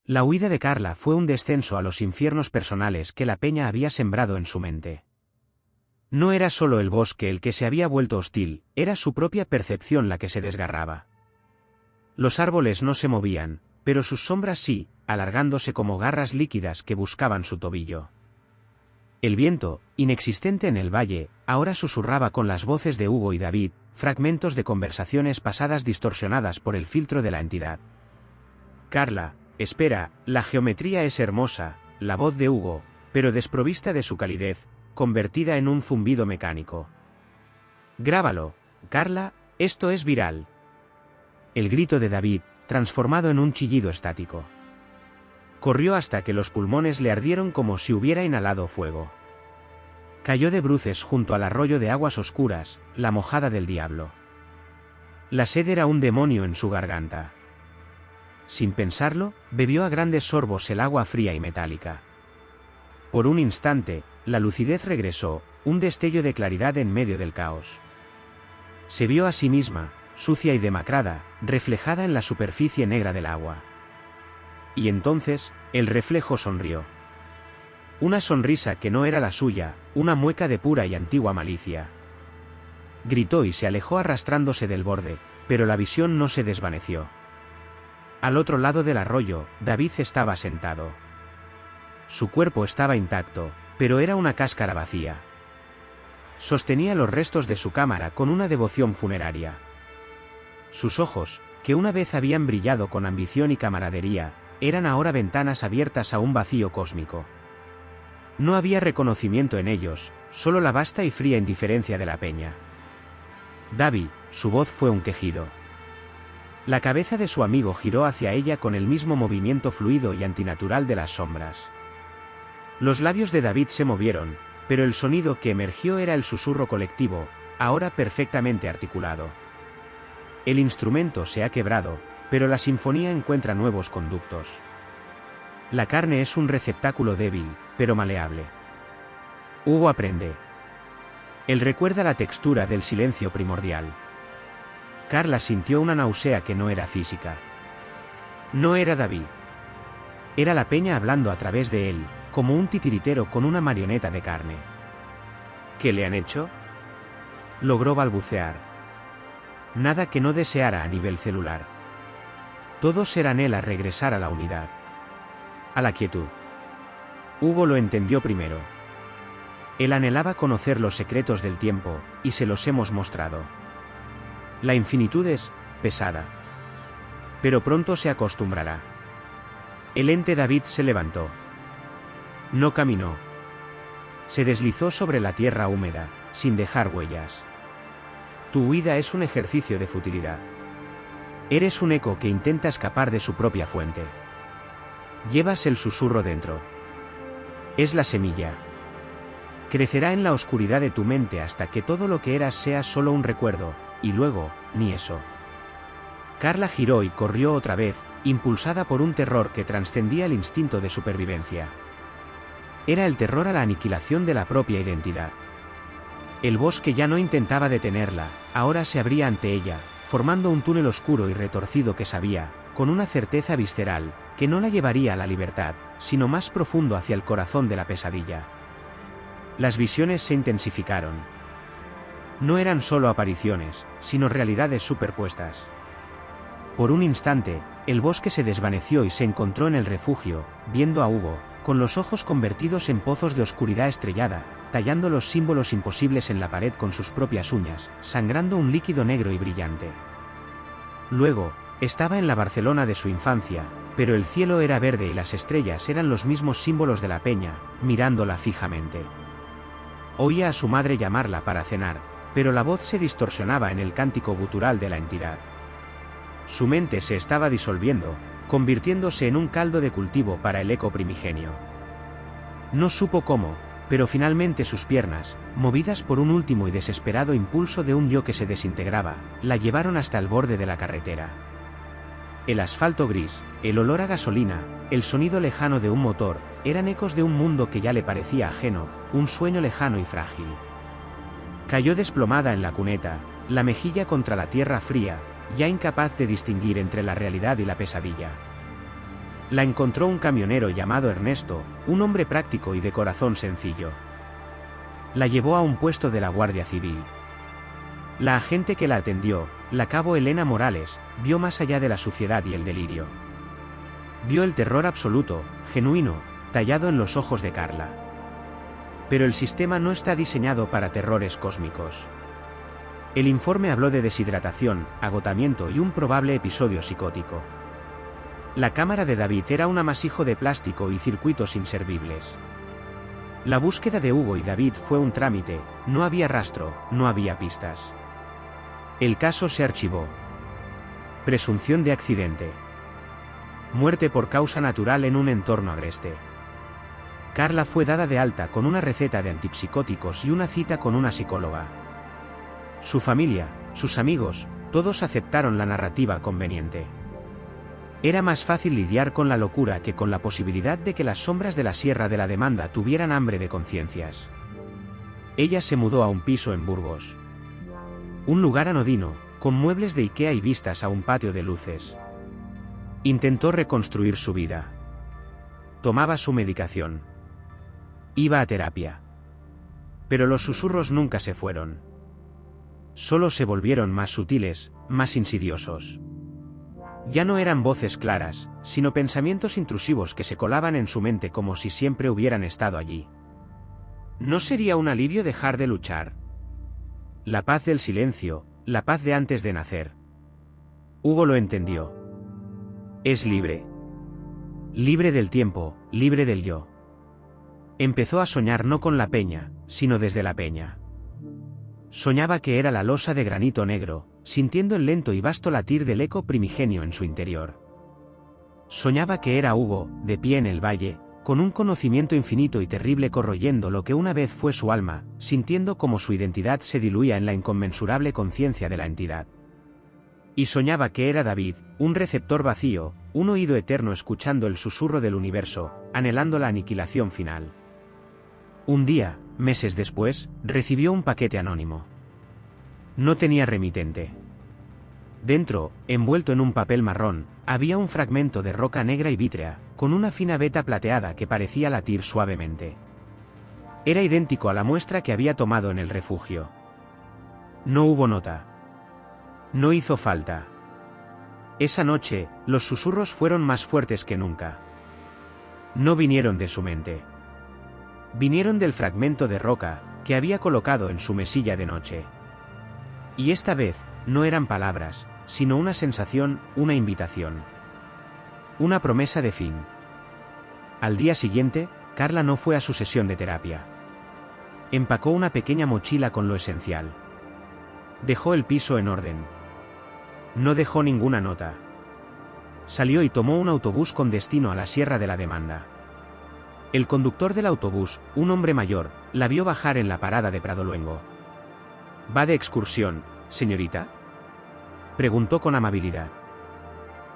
La huida de Carla fue un descenso a los infiernos personales que la peña había sembrado en su mente. No era solo el bosque el que se había vuelto hostil, era su propia percepción la que se desgarraba. Los árboles no se movían, pero sus sombras sí, alargándose como garras líquidas que buscaban su tobillo. El viento, inexistente en el valle, ahora susurraba con las voces de Hugo y David, fragmentos de conversaciones pasadas distorsionadas por el filtro de la entidad. Carla, espera, la geometría es hermosa, la voz de Hugo, pero desprovista de su calidez, convertida en un zumbido mecánico. Grábalo, Carla, esto es viral. El grito de David, transformado en un chillido estático. Corrió hasta que los pulmones le ardieron como si hubiera inhalado fuego. Cayó de bruces junto al arroyo de aguas oscuras, la mojada del diablo. La sed era un demonio en su garganta. Sin pensarlo, bebió a grandes sorbos el agua fría y metálica. Por un instante, la lucidez regresó, un destello de claridad en medio del caos. Se vio a sí misma, sucia y demacrada, reflejada en la superficie negra del agua. Y entonces, el reflejo sonrió. Una sonrisa que no era la suya, una mueca de pura y antigua malicia. Gritó y se alejó arrastrándose del borde, pero la visión no se desvaneció. Al otro lado del arroyo, David estaba sentado. Su cuerpo estaba intacto, pero era una cáscara vacía. Sostenía los restos de su cámara con una devoción funeraria. Sus ojos, que una vez habían brillado con ambición y camaradería, eran ahora ventanas abiertas a un vacío cósmico. No había reconocimiento en ellos, solo la vasta y fría indiferencia de la peña. David, su voz fue un quejido. La cabeza de su amigo giró hacia ella con el mismo movimiento fluido y antinatural de las sombras. Los labios de David se movieron, pero el sonido que emergió era el susurro colectivo, ahora perfectamente articulado. El instrumento se ha quebrado, pero la sinfonía encuentra nuevos conductos. La carne es un receptáculo débil, pero maleable. Hugo aprende. Él recuerda la textura del silencio primordial. Carla sintió una náusea que no era física. No era David. Era la peña hablando a través de él, como un titiritero con una marioneta de carne. ¿Qué le han hecho? Logró balbucear. Nada que no deseara a nivel celular. Todos eran él a regresar a la unidad. A la quietud. Hugo lo entendió primero. Él anhelaba conocer los secretos del tiempo, y se los hemos mostrado. La infinitud es pesada. Pero pronto se acostumbrará. El ente David se levantó. No caminó. Se deslizó sobre la tierra húmeda, sin dejar huellas. Tu huida es un ejercicio de futilidad. Eres un eco que intenta escapar de su propia fuente. Llevas el susurro dentro. Es la semilla. Crecerá en la oscuridad de tu mente hasta que todo lo que eras sea solo un recuerdo, y luego, ni eso. Carla giró y corrió otra vez, impulsada por un terror que trascendía el instinto de supervivencia. Era el terror a la aniquilación de la propia identidad. El bosque ya no intentaba detenerla, ahora se abría ante ella, formando un túnel oscuro y retorcido que sabía, con una certeza visceral, que no la llevaría a la libertad, sino más profundo hacia el corazón de la pesadilla. Las visiones se intensificaron. No eran solo apariciones, sino realidades superpuestas. Por un instante, el bosque se desvaneció y se encontró en el refugio, viendo a Hugo, con los ojos convertidos en pozos de oscuridad estrellada, tallando los símbolos imposibles en la pared con sus propias uñas, sangrando un líquido negro y brillante. Luego, estaba en la Barcelona de su infancia, pero el cielo era verde y las estrellas eran los mismos símbolos de la peña, mirándola fijamente. Oía a su madre llamarla para cenar, pero la voz se distorsionaba en el cántico gutural de la entidad. Su mente se estaba disolviendo, convirtiéndose en un caldo de cultivo para el eco primigenio. No supo cómo, pero finalmente sus piernas, movidas por un último y desesperado impulso de un yo que se desintegraba, la llevaron hasta el borde de la carretera. El asfalto gris, el olor a gasolina, el sonido lejano de un motor, eran ecos de un mundo que ya le parecía ajeno, un sueño lejano y frágil. Cayó desplomada en la cuneta, la mejilla contra la tierra fría, ya incapaz de distinguir entre la realidad y la pesadilla. La encontró un camionero llamado Ernesto, un hombre práctico y de corazón sencillo. La llevó a un puesto de la Guardia Civil. La agente que la atendió, la cabo Elena Morales, vio más allá de la suciedad y el delirio. Vio el terror absoluto, genuino, tallado en los ojos de Carla. Pero el sistema no está diseñado para terrores cósmicos. El informe habló de deshidratación, agotamiento y un probable episodio psicótico. La cámara de David era un amasijo de plástico y circuitos inservibles. La búsqueda de Hugo y David fue un trámite, no había rastro, no había pistas. El caso se archivó. Presunción de accidente. Muerte por causa natural en un entorno agreste. Carla fue dada de alta con una receta de antipsicóticos y una cita con una psicóloga. Su familia, sus amigos, todos aceptaron la narrativa conveniente. Era más fácil lidiar con la locura que con la posibilidad de que las sombras de la Sierra de la Demanda tuvieran hambre de conciencias. Ella se mudó a un piso en Burgos. Un lugar anodino, con muebles de Ikea y vistas a un patio de luces. Intentó reconstruir su vida. Tomaba su medicación. Iba a terapia. Pero los susurros nunca se fueron. Solo se volvieron más sutiles, más insidiosos. Ya no eran voces claras, sino pensamientos intrusivos que se colaban en su mente como si siempre hubieran estado allí. ¿No sería un alivio dejar de luchar? La paz del silencio, la paz de antes de nacer. Hugo lo entendió. Es libre. Libre del tiempo, libre del yo. Empezó a soñar no con la peña, sino desde la peña. Soñaba que era la losa de granito negro, sintiendo el lento y vasto latir del eco primigenio en su interior. Soñaba que era Hugo, de pie en el valle, con un conocimiento infinito y terrible corroyendo lo que una vez fue su alma, sintiendo cómo su identidad se diluía en la inconmensurable conciencia de la entidad. Y soñaba que era David, un receptor vacío, un oído eterno escuchando el susurro del universo, anhelando la aniquilación final. Un día, meses después, recibió un paquete anónimo. No tenía remitente. Dentro, envuelto en un papel marrón, había un fragmento de roca negra y vítrea, con una fina veta plateada que parecía latir suavemente. Era idéntico a la muestra que había tomado en el refugio. No hubo nota. No hizo falta. Esa noche, los susurros fueron más fuertes que nunca. No vinieron de su mente. Vinieron del fragmento de roca, que había colocado en su mesilla de noche. Y esta vez, no eran palabras, sino una sensación, una invitación. Una promesa de fin. Al día siguiente, Carla no fue a su sesión de terapia. Empacó una pequeña mochila con lo esencial. Dejó el piso en orden. No dejó ninguna nota. Salió y tomó un autobús con destino a la Sierra de la Demanda. El conductor del autobús, un hombre mayor, la vio bajar en la parada de Pradoluengo. ¿Va de excursión, señorita?, preguntó con amabilidad.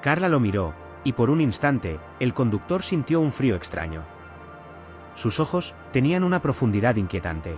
Carla lo miró, y por un instante, el conductor sintió un frío extraño. Sus ojos tenían una profundidad inquietante.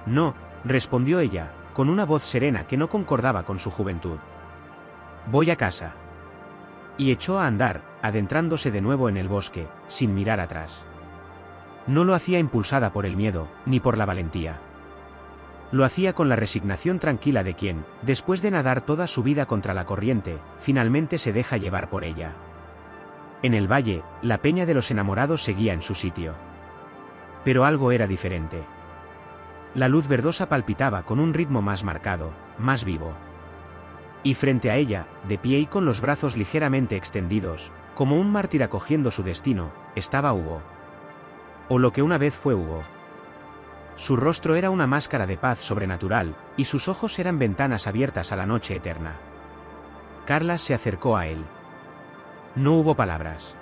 No, respondió ella, con una voz serena que no concordaba con su juventud. Voy a casa. Y echó a andar, adentrándose de nuevo en el bosque, sin mirar atrás. No lo hacía impulsada por el miedo, ni por la valentía. Lo hacía con la resignación tranquila de quien, después de nadar toda su vida contra la corriente, finalmente se deja llevar por ella. En el valle, la peña de los enamorados seguía en su sitio. Pero algo era diferente. La luz verdosa palpitaba con un ritmo más marcado, más vivo. Y frente a ella, de pie y con los brazos ligeramente extendidos, como un mártir acogiendo su destino, estaba Hugo. O lo que una vez fue Hugo. Su rostro era una máscara de paz sobrenatural, y sus ojos eran ventanas abiertas a la noche eterna. Carla se acercó a él. No hubo palabras.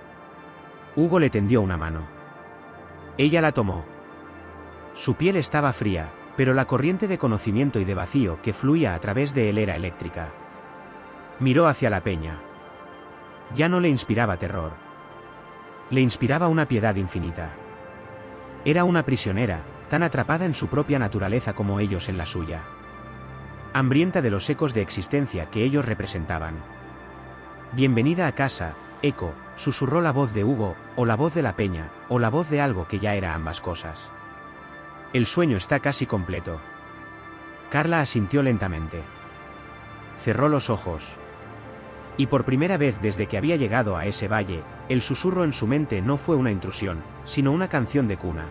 Hugo le tendió una mano. Ella la tomó. Su piel estaba fría, pero la corriente de conocimiento y de vacío que fluía a través de él era eléctrica. Miró hacia la peña. Ya no le inspiraba terror. Le inspiraba una piedad infinita. Era una prisionera, tan atrapada en su propia naturaleza como ellos en la suya. Hambrienta de los ecos de existencia que ellos representaban. Bienvenida a casa, eco, susurró la voz de Hugo, o la voz de la peña, o la voz de algo que ya era ambas cosas. El sueño está casi completo. Carla asintió lentamente. Cerró los ojos. Y por primera vez desde que había llegado a ese valle, el susurro en su mente no fue una intrusión, sino una canción de cuna.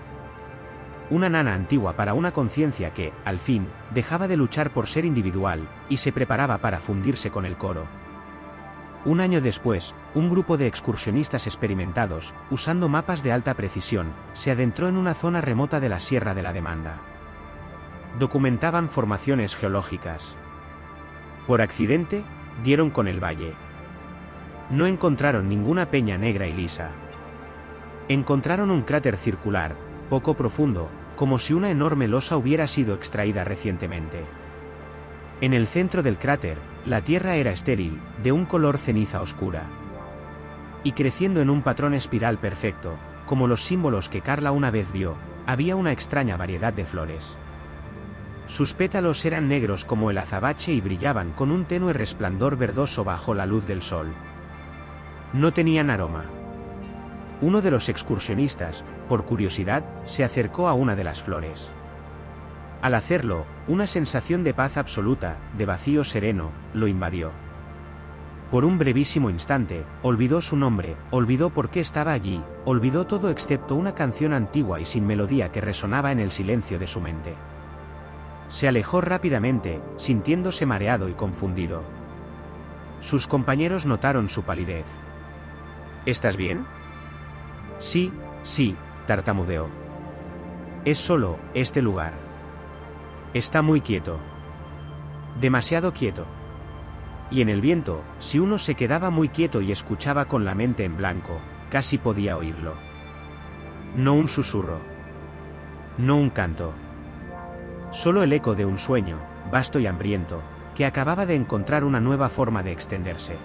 Una nana antigua para una conciencia que, al fin, dejaba de luchar por ser individual, y se preparaba para fundirse con el coro. Un año después, un grupo de excursionistas experimentados, usando mapas de alta precisión, se adentró en una zona remota de la Sierra de la Demanda. Documentaban formaciones geológicas. Por accidente, dieron con el valle. No encontraron ninguna peña negra y lisa. Encontraron un cráter circular, poco profundo, como si una enorme losa hubiera sido extraída recientemente. En el centro del cráter, la tierra era estéril, de un color ceniza oscura. Y creciendo en un patrón espiral perfecto, como los símbolos que Carla una vez vio, había una extraña variedad de flores. Sus pétalos eran negros como el azabache y brillaban con un tenue resplandor verdoso bajo la luz del sol. No tenían aroma. Uno de los excursionistas, por curiosidad, se acercó a una de las flores. Al hacerlo, una sensación de paz absoluta, de vacío sereno, lo invadió. Por un brevísimo instante, olvidó su nombre, olvidó por qué estaba allí, olvidó todo excepto una canción antigua y sin melodía que resonaba en el silencio de su mente. Se alejó rápidamente, sintiéndose mareado y confundido. Sus compañeros notaron su palidez. ¿Estás bien? Sí, tartamudeó. Es solo, este lugar. Está muy quieto. Demasiado quieto. Y en el viento, si uno se quedaba muy quieto y escuchaba con la mente en blanco, casi podía oírlo. No un susurro. No un canto. Solo el eco de un sueño, vasto y hambriento, que acababa de encontrar una nueva forma de extenderse.